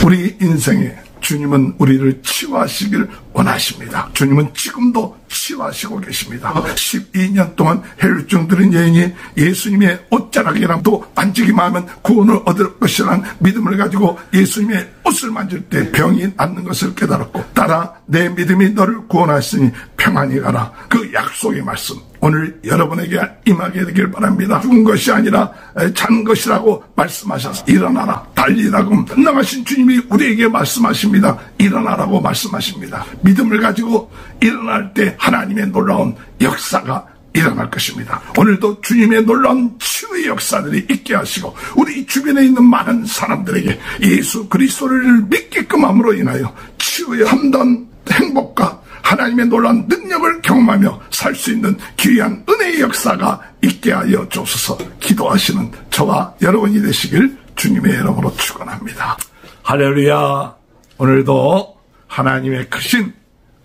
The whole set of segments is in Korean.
우리 인생에 주님은 우리를 치유하시길 원하십니다. 주님은 지금도 치유하시고 계십니다. 12년 동안 혈증 들은 여인이 예수님의 옷자락이라도 만지기만 하면 구원을 얻을 것이라는 믿음을 가지고 예수님의 옷을 만질 때 병이 낫는 것을 깨달았고, 따라 내 믿음이 너를 구원하시니 평안히 가라. 그 약속의 말씀 오늘 여러분에게 임하게 되길 바랍니다. 죽은 것이 아니라 잔 것이라고 말씀하셔서 일어나라, 달리라고 나가신 주님이 우리에게 말씀하십니다. 일어나라고 말씀하십니다. 믿음을 가지고 일어날 때 하나님의 놀라운 역사가 일어날 것입니다. 오늘도 주님의 놀라운 치유의 역사들이 있게 하시고, 우리 주변에 있는 많은 사람들에게 예수 그리스도를 믿게끔 함으로 인하여 치유의 참된 행복과 하나님의 놀라운 능력을 경험하며 살 수 있는 귀한 은혜의 역사가 있게 하여 주옵소서. 기도하시는 저와 여러분이 되시길 주님의 이름으로 축원합니다. 할렐루야. 오늘도 하나님의 크신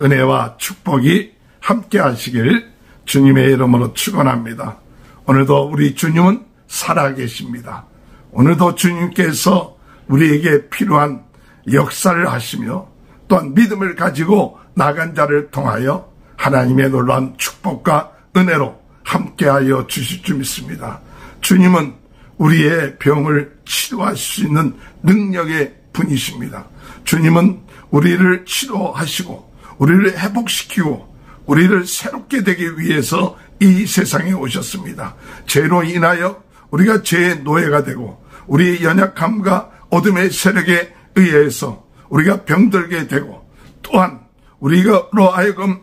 은혜와 축복이 함께 하시길 주님의 이름으로 축원합니다. 오늘도 우리 주님은 살아계십니다. 오늘도 주님께서 우리에게 필요한 역사를 하시며, 또한 믿음을 가지고 나간 자를 통하여 하나님의 놀라운 축복과 은혜로 함께하여 주실 줄 믿습니다. 주님은 우리의 병을 치료할 수 있는 능력의 분이십니다. 주님은 우리를 치료하시고 우리를 회복시키고 우리를 새롭게 되기 위해서 이 세상에 오셨습니다. 죄로 인하여 우리가 죄의 노예가 되고, 우리의 연약함과 어둠의 세력에 의해서 우리가 병들게 되고, 또한 우리로 하여금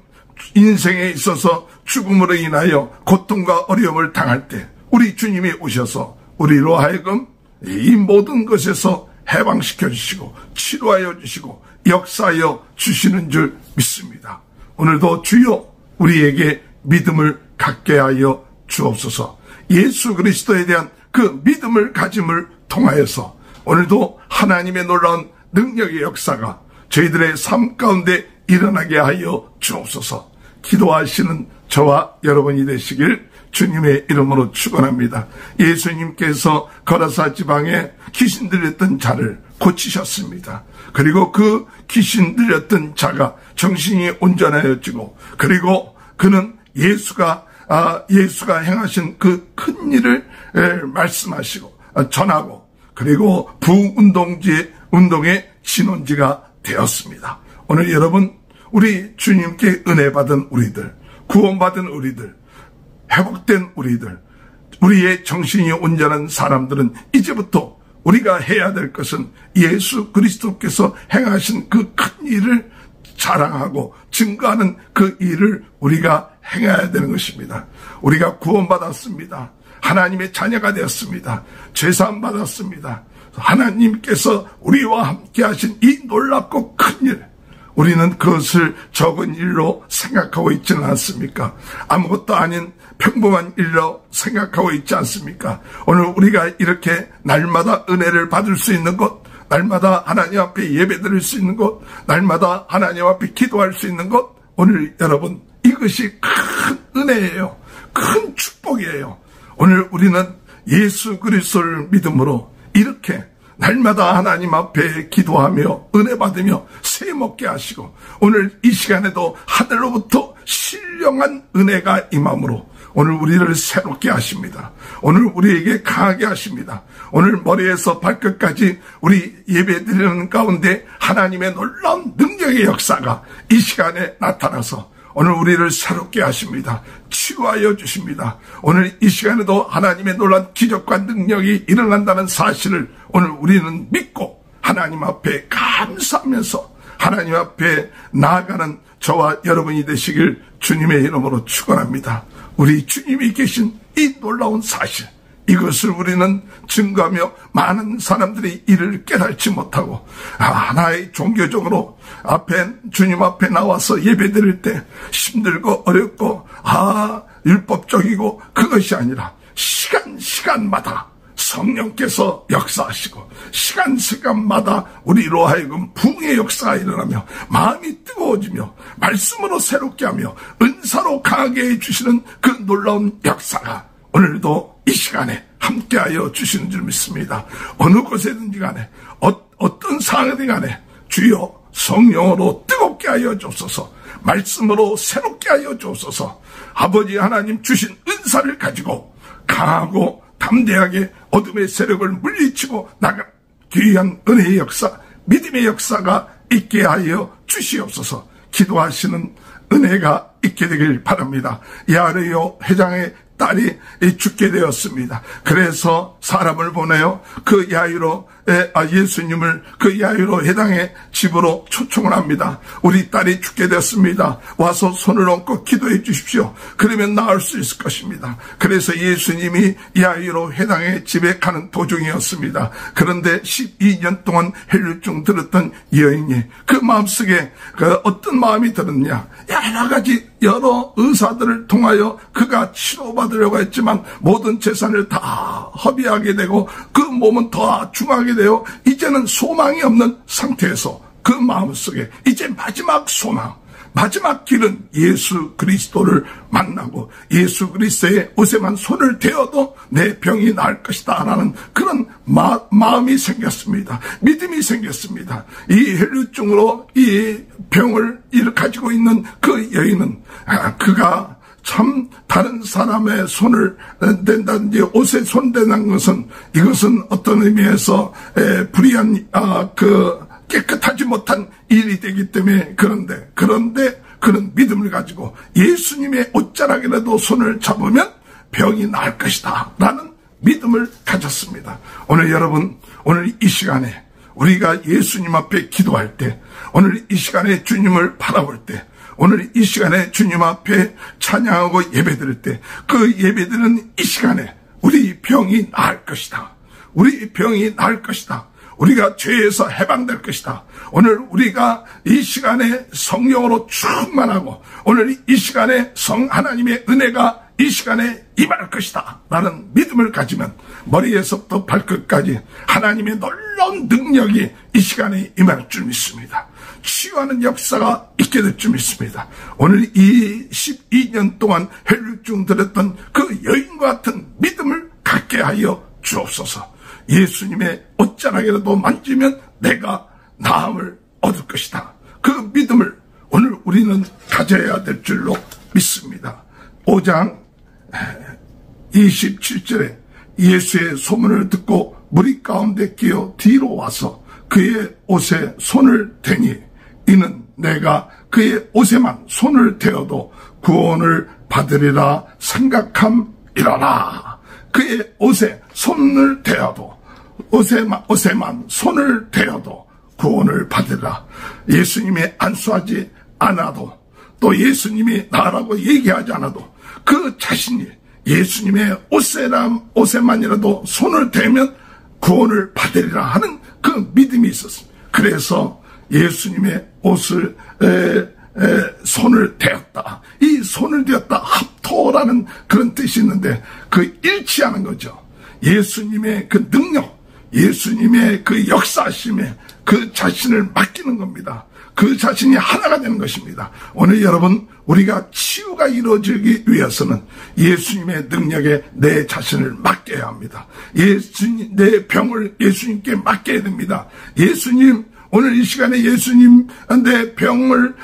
인생에 있어서 죽음으로 인하여 고통과 어려움을 당할 때 우리 주님이 오셔서 우리로 하여금 이 모든 것에서 해방시켜 주시고 치료하여 주시고 역사하여 주시는 줄 믿습니다. 오늘도 주여 우리에게 믿음을 갖게 하여 주옵소서. 예수 그리스도에 대한 그 믿음을 가짐을 통하여서 오늘도 하나님의 놀라운 능력의 역사가 저희들의 삶 가운데 일어나게 하여 주옵소서. 기도하시는 저와 여러분이 되시길 주님의 이름으로 축원합니다. 예수님께서 거라사 지방에 귀신 들렸던 자를 고치셨습니다. 그리고 그 귀신 들렸던 자가 정신이 온전하여지고, 그리고 그는 예수가 행하신 그 큰 일을 말씀하시고 전하고, 그리고 부운동의 진원지가 되었습니다. 오늘 여러분, 우리 주님께 은혜 받은 우리들, 구원받은 우리들, 회복된 우리들, 우리의 정신이 온전한 사람들은 이제부터 우리가 해야 될 것은 예수 그리스도께서 행하신 그 큰 일을 자랑하고 증거하는 그 일을 우리가 행해야 되는 것입니다. 우리가 구원받았습니다. 하나님의 자녀가 되었습니다. 죄사함 받았습니다. 하나님께서 우리와 함께 하신 이 놀랍고 큰 일, 우리는 그것을 적은 일로 생각하고 있지는 않습니까? 아무것도 아닌 평범한 일로 생각하고 있지 않습니까? 오늘 우리가 이렇게 날마다 은혜를 받을 수 있는 것, 날마다 하나님 앞에 예배드릴 수 있는 것, 날마다 하나님 앞에 기도할 수 있는 것, 오늘 여러분 이것이 큰 은혜예요. 큰 축복이에요. 오늘 우리는 예수 그리스도를 믿음으로 이렇게 날마다 하나님 앞에 기도하며 은혜 받으며 새 먹게 하시고, 오늘 이 시간에도 하늘로부터 신령한 은혜가 임함으로 오늘 우리를 새롭게 하십니다. 오늘 우리에게 강하게 하십니다. 오늘 머리에서 발끝까지 우리 예배드리는 가운데 하나님의 놀라운 능력의 역사가 이 시간에 나타나서 오늘 우리를 새롭게 하십니다. 치유하여 주십니다. 오늘 이 시간에도 하나님의 놀라운 기적과 능력이 일어난다는 사실을 오늘 우리는 믿고 하나님 앞에 감사하면서 하나님 앞에 나아가는 저와 여러분이 되시길 주님의 이름으로 축원합니다. 우리 주님이 계신 이 놀라운 사실, 이것을 우리는 증거하며 많은 사람들이 이를 깨닫지 못하고 하나의 종교적으로 주님 앞에 나와서 예배드릴 때 힘들고 어렵고 율법적이고 그것이 아니라 시간마다 성령께서 역사하시고 시간마다 우리로 하여금 부흥의 역사가 일어나며 마음이 뜨거워지며 말씀으로 새롭게 하며 은사로 강하게 해주시는 그 놀라운 역사가 오늘도 이 시간에 함께하여 주시는 줄 믿습니다. 어느 곳에든지 간에 어떤 상황이든 간에 주여 성령으로 뜨겁게 하여 주옵소서, 말씀으로 새롭게 하여 주옵소서. 아버지 하나님 주신 은사를 가지고 강하고 담대하게 어둠의 세력을 물리치고 나가 귀한 은혜의 역사, 믿음의 역사가 있게 하여 주시옵소서. 기도하시는 은혜가 있게 되길 바랍니다. 야르요 회장의 딸이 죽게 되었습니다. 그래서 사람을 보내요 그 야이로 예수님을 그 야이로 회당의 집으로 초청을 합니다. 우리 딸이 죽게 되었습니다. 와서 손을 얹고 기도해 주십시오. 그러면 나을 수 있을 것입니다. 그래서 예수님이 야이로 회당의 집에 가는 도중이었습니다. 그런데 12년 동안 혈류증 들었던 여인이 그 마음속에 어떤 마음이 들었냐, 여러 의사들을 통하여 그가 치료받으려고 했지만 모든 재산을 다 허비하게 되고 그 몸은 더 중하게 되어 이제는 소망이 없는 상태에서 그 마음속에 이제 마지막 소망, 마지막 길은 예수 그리스도를 만나고 예수 그리스도의 옷에만 손을 대어도 내 병이 나을 것이다 라는 그런 마음이 생겼습니다. 믿음이 생겼습니다. 이 혈류증으로 이 병을 가지고 있는 그 여인은 그가 참 다른 사람의 손을 댄다든지 옷에 손댄다는 것은 이것은 어떤 의미에서 불의한 깨끗하지 못한 일이 되기 때문에 그런데 그런 믿음을 가지고 예수님의 옷자락이라도 손을 잡으면 병이 나을 것이다 라는 믿음을 가졌습니다. 오늘 여러분, 오늘 이 시간에 우리가 예수님 앞에 기도할 때, 오늘 이 시간에 주님을 바라볼 때, 오늘 이 시간에 주님 앞에 찬양하고 예배드릴 때, 그 예배드리는 이 시간에 우리 병이 나을 것이다. 우리 병이 나을 것이다. 우리가 죄에서 해방될 것이다. 오늘 우리가 이 시간에 성령으로 충만하고 오늘 이 시간에 하나님의 은혜가 이 시간에 임할 것이다 라는 믿음을 가지면 머리에서부터 발끝까지 하나님의 놀라운 능력이 이 시간에 임할 줄 믿습니다. 치유하는 역사가 있게 될 줄 믿습니다. 오늘 이 12년 동안 혈류증 들었던 그 여인과 같은 믿음을 갖게 하여 주옵소서. 예수님의 옷자락이라도 만지면 내가 나음을 얻을 것이다. 그 믿음을 오늘 우리는 가져야 될 줄로 믿습니다. 5장 27절에 예수의 소문을 듣고 무리 가운데 끼어 뒤로 와서 그의 옷에 손을 대니 이는 내가 그의 옷에만 손을 대어도 구원을 받으리라 생각함이라라. 그의 옷에 손을 대어도 옷에만 손을 대어도 구원을 받으라. 예수님이 안수하지 않아도 또 예수님이 나라고 얘기하지 않아도 그 자신이 예수님의 옷에만이라도 손을 대면 구원을 받으리라 하는 그 믿음이 있었습니다. 그래서 예수님의 옷을 손을 대었다. 이 손을 대었다. 합토라는 그런 뜻이 있는데 그 일치하는 거죠. 예수님의 그 능력, 예수님의 그 역사심에 그 자신을 맡기는 겁니다. 그 자신이 하나가 되는 것입니다. 오늘 여러분, 우리가 치유가 이루어지기 위해서는 예수님의 능력에 내 자신을 맡겨야 합니다. 내 병을 예수님께 맡겨야 됩니다. 예수님, 오늘 이 시간에 예수님 내 병을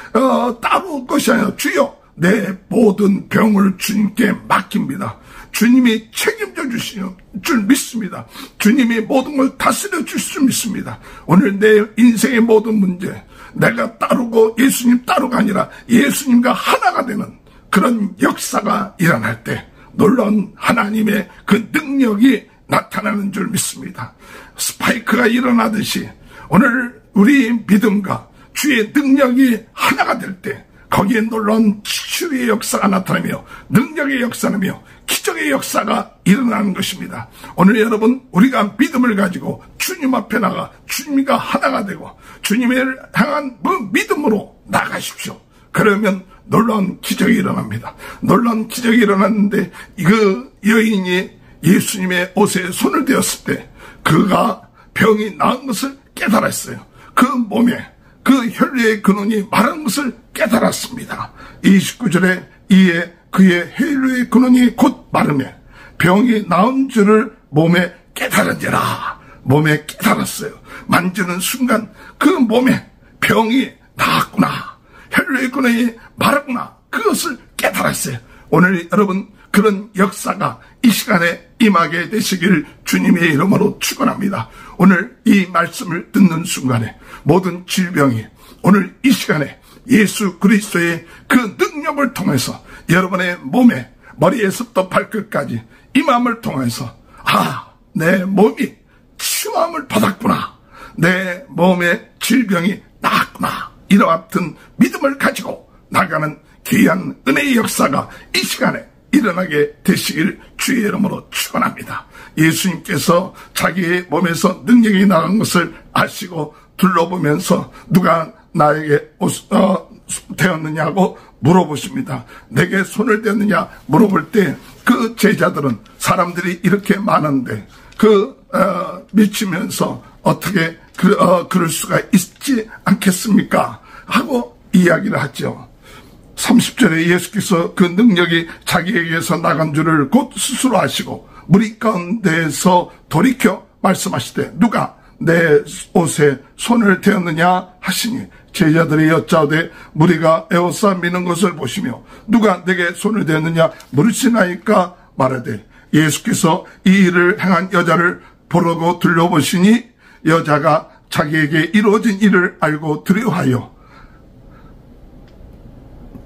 따로 것이 아니라 주여 내 모든 병을 주님께 맡깁니다. 주님이 책임져 주실 줄 믿습니다. 주님이 모든 걸 다스려 주실 줄 믿습니다. 오늘 내 인생의 모든 문제, 내가 따르고 예수님 따르가 아니라 예수님과 하나가 되는 그런 역사가 일어날 때 놀라운 하나님의 그 능력이 나타나는 줄 믿습니다. 스파이크가 일어나듯이 오늘 우리 믿음과 주의 능력이 하나가 될 때 거기에 놀라운 치유의 역사가 나타나며 능력의 역사라며 기적의 역사가 일어나는 것입니다. 오늘 여러분, 우리가 믿음을 가지고 주님 앞에 나가 주님과 하나가 되고 주님을 향한 믿음으로 나가십시오. 그러면 놀라운 기적이 일어납니다. 놀라운 기적이 일어났는데 그 여인이 예수님의 옷에 손을 대었을 때 그가 병이 나은 것을 깨달았어요. 그 몸에 그 혈류의 근원이 마른 것을 깨달았습니다. 29절에 이에 그의 혈류의 근원이 곧 마르매 병이 나은 줄을 몸에 깨달은지라. 몸에 깨달았어요. 만지는 순간 그 몸에 병이 나았구나, 혈류의 근원이 말았구나, 그것을 깨달았어요. 오늘 여러분 그런 역사가 이 시간에 임하게 되시길 주님의 이름으로 축원합니다. 오늘 이 말씀을 듣는 순간에 모든 질병이 오늘 이 시간에 예수 그리스도의 그 능력을 통해서 여러분의 몸에 머리에서부터 발끝까지 이 마음을 통해서 내 몸이 치유함을 받았구나, 내 몸의 질병이 나았구나, 이와 같은 믿음을 가지고 나가는 귀한 은혜의 역사가 이 시간에 일어나게 되시길 주의 이름으로 축원합니다. 예수님께서 자기의 몸에서 능력이 나간 것을 아시고 둘러보면서 누가 나에게 되었느냐고 물어보십니다. 내게 손을 대었느냐 물어볼 때 그 제자들은 사람들이 이렇게 많은데 미치면서 어떻게 그럴 수가 있지 않겠습니까? 하고 이야기를 하죠. 30절에 예수께서 그 능력이 자기에게서 나간 줄을 곧 스스로 아시고 무리 가운데에서 돌이켜 말씀하시되 누가 내 옷에 손을 대었느냐 하시니 제자들이 여짜오되 무리가 에워싸 미는 것을 보시며 누가 내게 손을 대었느냐 물으시나이까 말하되 예수께서 이 일을 행한 여자를 보려고 둘러보시니 여자가 자기에게 이루어진 일을 알고 두려워하여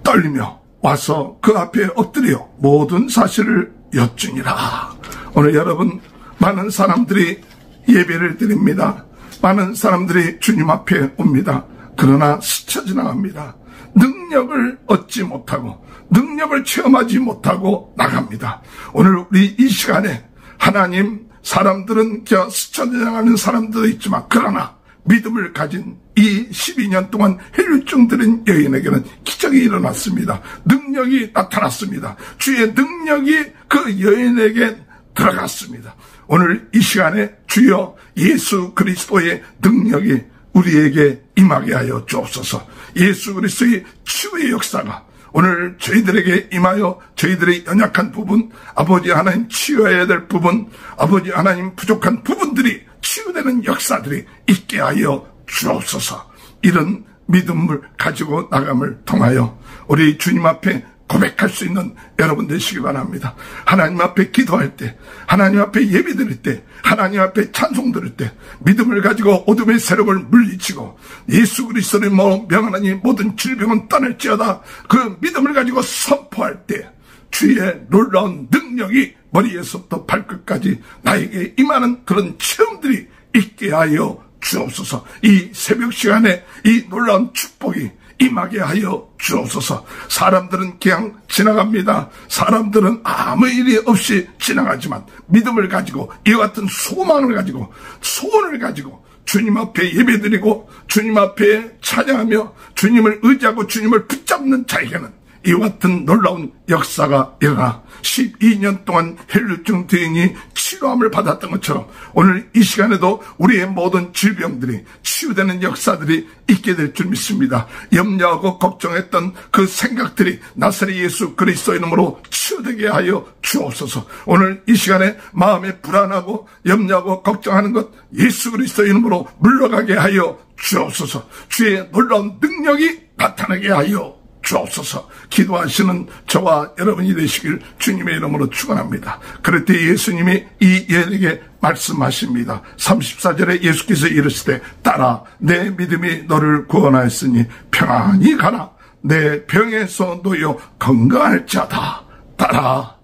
떨리며 와서 그 앞에 엎드려 모든 사실을 여쭈니라. 오늘 여러분 많은 사람들이 예배를 드립니다. 많은 사람들이 주님 앞에 옵니다. 그러나 스쳐 지나갑니다. 능력을 얻지 못하고 능력을 체험하지 못하고 나갑니다. 오늘 우리 이 시간에 하나님 사람들은 스쳐 지나가는 사람들도 있지만 그러나 믿음을 가진 이 12년 동안 혈류증 들은 여인에게는 기적이 일어났습니다. 능력이 나타났습니다. 주의 능력이 그 여인에게 들어갔습니다. 오늘 이 시간에 주여 예수 그리스도의 능력이 우리에게 임하게 하여 주옵소서. 예수 그리스도의 치유의 역사가 오늘 저희들에게 임하여 저희들의 연약한 부분, 아버지 하나님 치유해야 될 부분, 아버지 하나님 부족한 부분들이 치유되는 역사들이 있게 하여 주옵소서. 이런 믿음을 가지고 나감을 통하여 우리 주님 앞에 고백할 수 있는 여러분 되시기 바랍니다. 하나님 앞에 기도할 때, 하나님 앞에 예배 드릴 때, 하나님 앞에 찬송 드릴 때 믿음을 가지고 어둠의 세력을 물리치고 예수 그리스도를 명하나니 모든 질병은 떠날지어다, 그 믿음을 가지고 선포할 때 주의 놀라운 능력이 머리에서부터 발끝까지 나에게 임하는 그런 체험들이 있게 하여 주옵소서. 이 새벽 시간에 이 놀라운 축복이 임하게 하여 주옵소서. 사람들은 그냥 지나갑니다. 사람들은 아무 일이 없이 지나가지만 믿음을 가지고 이와 같은 소망을 가지고 소원을 가지고 주님 앞에 예배드리고 주님 앞에 찬양하며 주님을 의지하고 주님을 붙잡는 자에게는 이와 같은 놀라운 역사가 일어나 12년 동안 혈류증 대인이 치료함을 받았던 것처럼 오늘 이 시간에도 우리의 모든 질병들이 치유되는 역사들이 있게 될 줄 믿습니다. 염려하고 걱정했던 그 생각들이 나사렛 예수 그리스도 이름으로 치유되게 하여 주옵소서. 오늘 이 시간에 마음에 불안하고 염려하고 걱정하는 것 예수 그리스도 이름으로 물러가게 하여 주옵소서. 주의 놀라운 능력이 나타나게 하여 주옵소서. 기도하시는 저와 여러분이 되시길 주님의 이름으로 축원합니다. 그럴 때 예수님이 이 여인에게 말씀하십니다. 34절에 예수께서 이르시되 따라 내 믿음이 너를 구원하였으니 평안히 가라. 내 병에서 놓여 건강할지어다. 따라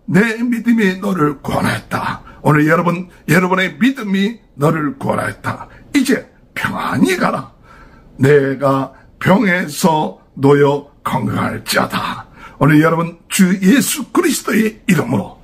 내 믿음이 너를 구원하였다. 오늘 여러분의 믿음이 너를 구원하였다. 이제 평안히 가라. 내가 병에서 놓여 건강할지어다. 오늘 여러분 주 예수 그리스도의 이름으로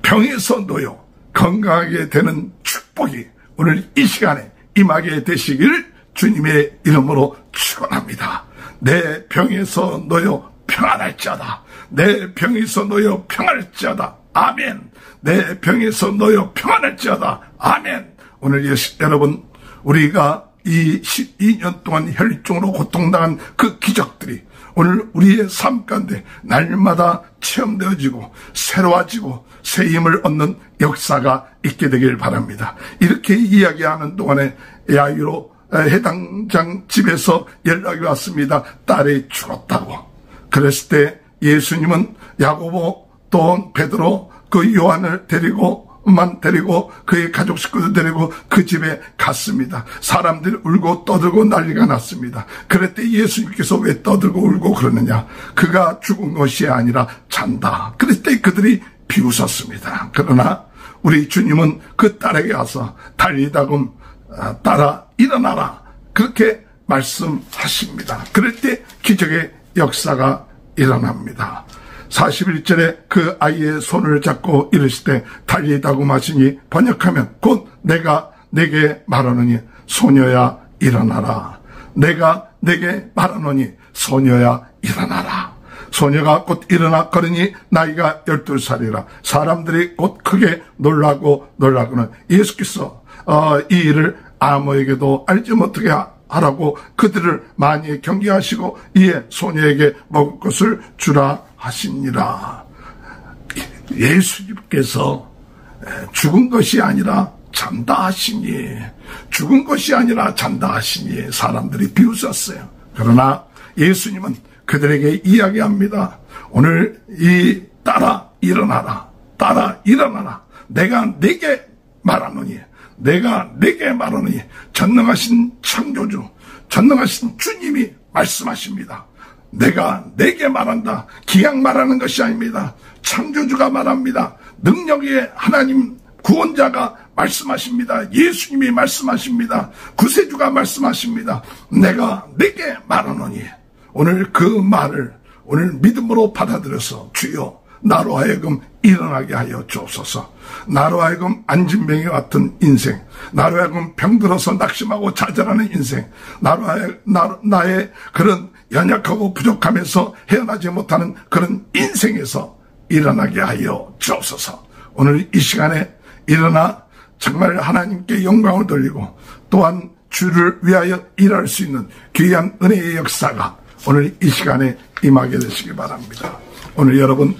병에서 놓여 건강하게 되는 축복이 오늘 이 시간에 임하게 되시길 주님의 이름으로 축원합니다. 내 병에서 놓여 평안할지어다. 내 병에서 놓여 평안할지어다. 아멘. 내 병에서 놓여 평안할지어다. 아멘. 오늘 여러분 우리가 이 12년 동안 혈류증으로 고통당한 그 기적들이 오늘 우리의 삶 가운데 날마다 체험되어지고 새로워지고 새 힘을 얻는 역사가 있게 되길 바랍니다. 이렇게 이야기하는 동안에 야이로 해당장 집에서 연락이 왔습니다. 딸이 죽었다고. 그랬을 때 예수님은 야고보 또 베드로 그 요한을 데리고 그의 가족 식구들 데리고 그 집에 갔습니다. 사람들이 울고 떠들고 난리가 났습니다. 그럴 때 예수님께서 왜 떠들고 울고 그러느냐? 그가 죽은 것이 아니라 잔다. 그럴 때 그들이 비웃었습니다. 그러나 우리 주님은 그 딸에게 와서 달리다금 딸아 일어나라 그렇게 말씀하십니다. 그럴 때 기적의 역사가 일어납니다. 41절에 그 아이의 손을 잡고 이르실 때 달리다고 하시니 번역하면 곧 내가 내게 말하노니 소녀야 일어나라. 내가 내게 말하노니 소녀야 일어나라. 소녀가 곧 일어나 걸으니 나이가 12살이라. 사람들이 곧 크게 놀라고는 예수께서 이 일을 아무에게도 알지 못하게 하라고 그들을 많이 경계하시고 이에 소녀에게 먹을 것을 주라 하시니라. 예수님께서 죽은 것이 아니라 잔다 하시니, 죽은 것이 아니라 잔다 하시니 사람들이 비웃었어요. 그러나 예수님은 그들에게 이야기합니다. 오늘 이 딸아 일어나라. 딸아 일어나라. 내가 내게 말하노니 전능하신 창조주, 전능하신 주님이 말씀하십니다. 내가 내게 말한다. 기약 말하는 것이 아닙니다. 창조주가 말합니다. 능력의 하나님 구원자가 말씀하십니다. 예수님이 말씀하십니다. 구세주가 말씀하십니다. 내가 내게 말하노니 오늘 그 말을 오늘 믿음으로 받아들여서 주여 나로 하여금 일어나게 하여 주옵소서. 나로 하여금 안진병이 같은 인생, 나로 하여금 병들어서 낙심하고 좌절하는 인생, 나의 그런 연약하고 부족하면서 헤어나지 못하는 그런 인생에서 일어나게 하여 주옵소서. 오늘 이 시간에 일어나 정말 하나님께 영광을 돌리고 또한 주를 위하여 일할 수 있는 귀한 은혜의 역사가 오늘 이 시간에 임하게 되시기 바랍니다. 오늘 여러분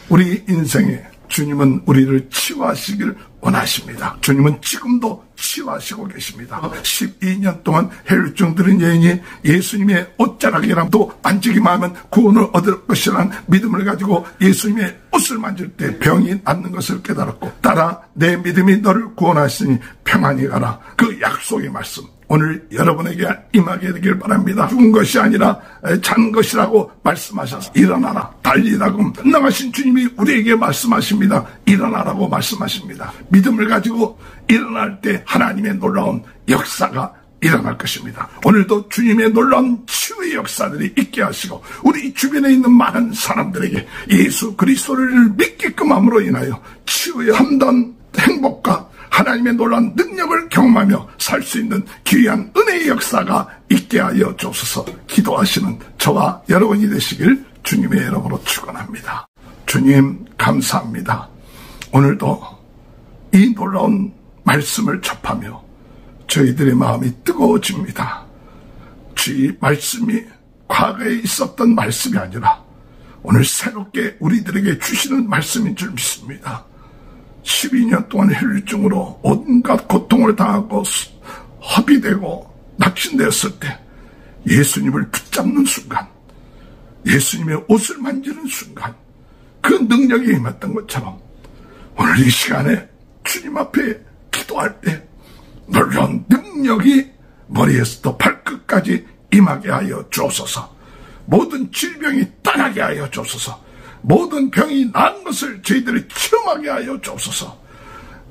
우리 인생에 주님은 우리를 치유하시길 원하십니다. 주님은 지금도 치유하시고 계십니다. 12년 동안 혈증 들은 여인이 예수님의 옷자락이라도 만지기만 하면 구원을 얻을 것이라는 믿음을 가지고 예수님의 옷을 만질 때 병이 낫는 것을 깨달았고 따라 내 믿음이 너를 구원하시니 평안히 가라. 그 약속의 말씀 오늘 여러분에게 임하게 되길 바랍니다. 죽은 것이 아니라 잔 것이라고 말씀하셔서 일어나라. 달리라고 전능하신 주님이 우리에게 말씀하십니다. 일어나라고 말씀하십니다. 믿음을 가지고 일어날 때 하나님의 놀라운 역사가 일어날 것입니다. 오늘도 주님의 놀라운 치유의 역사들이 있게 하시고 우리 주변에 있는 많은 사람들에게 예수 그리스도를 믿게끔 함으로 인하여 치유의 참된 행복과 하나님의 놀라운 능력을 경험하며 살 수 있는 귀한 은혜의 역사가 있게 하여 주옵소서. 기도하시는 저와 여러분이 되시길 주님의 이름으로 축원합니다. 주님 감사합니다. 오늘도 이 놀라운 말씀을 접하며 저희들의 마음이 뜨거워집니다. 주의 말씀이 과거에 있었던 말씀이 아니라 오늘 새롭게 우리들에게 주시는 말씀인 줄 믿습니다. 12년 동안 혈류증으로 온갖 고통을 당하고 허비되고 낙심되었을 때 예수님을 붙잡는 순간, 예수님의 옷을 만지는 순간 그 능력이 임했던 것처럼 오늘 이 시간에 주님 앞에 기도할 때 놀라운 능력이 머리에서부터 발끝까지 임하게 하여 주옵소서. 모든 질병이 떠나게 하여 주옵소서. 모든 병이 나은 것을 저희들이 체험하게 하여 주옵소서.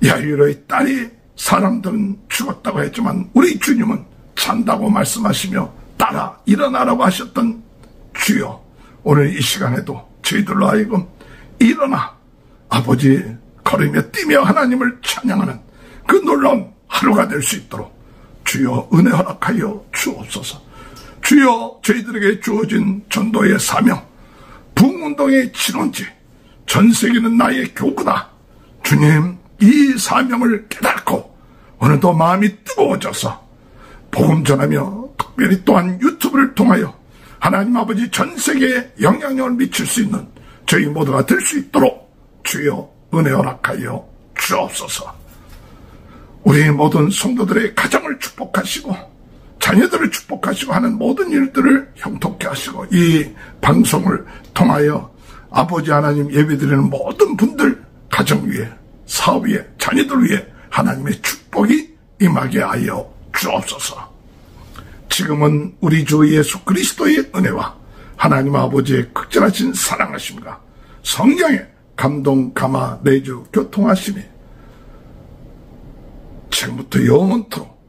야이로의 딸이 사람들은 죽었다고 했지만 우리 주님은 산다고 말씀하시며 따라 일어나라고 하셨던 주여, 오늘 이 시간에도 저희들로 하여금 일어나 아버지 걸으며 뛰며 하나님을 찬양하는 그 놀라운 하루가 될 수 있도록 주여 은혜 허락하여 주옵소서. 주여 저희들에게 주어진 전도의 사명, 부흥운동의 진원지, 전세계는 나의 교구다. 주님 이 사명을 깨닫고 오늘도 마음이 뜨거워져서 복음 전하며 특별히 또한 유튜브를 통하여 하나님 아버지 전 세계에 영향력을 미칠 수 있는 저희 모두가 될 수 있도록 주여 은혜 허락하여 주옵소서. 우리 모든 성도들의 가정을 축복하시고 자녀들을 축복하시고 하는 모든 일들을 형통케 하시고 이 방송을 통하여 아버지 하나님 예배드리는 모든 분들 가정 위에 사업 위에 자녀들 위에 하나님의 축복이 임하게 하여 주옵소서. 지금은 우리 주 예수 그리스도의 은혜와 하나님 아버지의 극진하신 사랑하심과 성령의 감동 감화 내주 교통하심이 지금부터 영원토록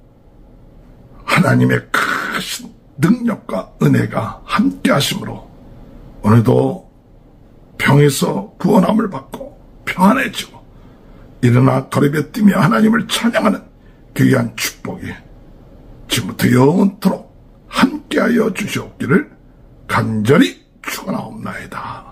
하나님의 크신 능력과 은혜가 함께 하심으로 오늘도 병에서 구원함을 받고 평안해지고 일어나 거리에 뛰며 하나님을 찬양하는 귀한 축복이 지금부터 영원토록 함께하여 주시옵기를 간절히 축원하옵나이다.